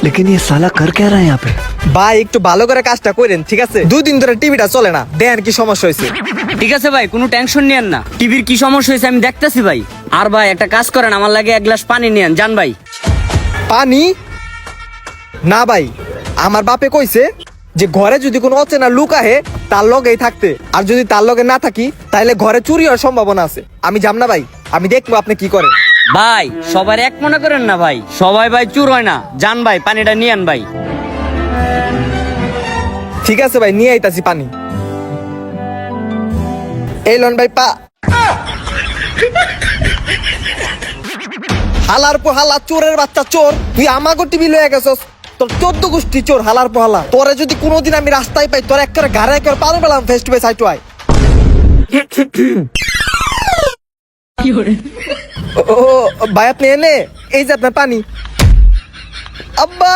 लेकिन ये साला कर क्या रहा है यहाँ पे? ভাই একটু ভালো করে কাজটা করেন, ঠিক আছে? 2 দিন ধরে টিভিটা চলে না, দেন কি সমস্যা হয়েছে? ঠিক আছে ভাই, কোনো টেনশন নিয়েন না। টিভির কি সমস্যা হয়েছে আমি দেখতেছি ভাই। আর ভাই একটা কাজ করেন, আমার লাগে 1 গ্লাস পানি নিয়েন, জান ভাই। পানি না ভাই, আমার বাপে কইছে যে ঘরে যদি কোনো অচেনা লোক আহে তার লগেই থাকতে, আর যদি তার লগে না থাকি তাহলে ঘরে চুরি হওয়ার সম্ভাবনা আছে। আমি যাব না ভাই, আমি দেখবো আপনি কি করেন। ভাই সবার এক মনে করেন না ভাই, সবাই ভাই চুর হয় না, জান ভাই পানিটা নিয়েন ভাই। ঠিক আছে ভাই, নিয়ে আইতাছি পানি। এই লন ভাই পা। হালার পো হালা, চোরের বাচ্চা চোর, তুই আমাগো টিভি লয়ে গেছস। তোর 14 গোষ্ঠী চোর, হালার পো হালা। তোরে যদি কোনোদিন আমি রাস্তায় পাই, তোর একটা গাড়ি একবার পার পেলাম face to face, eye to eye. ও ভাই আপনি এনে, এই যে আপনার পানি। আব্বা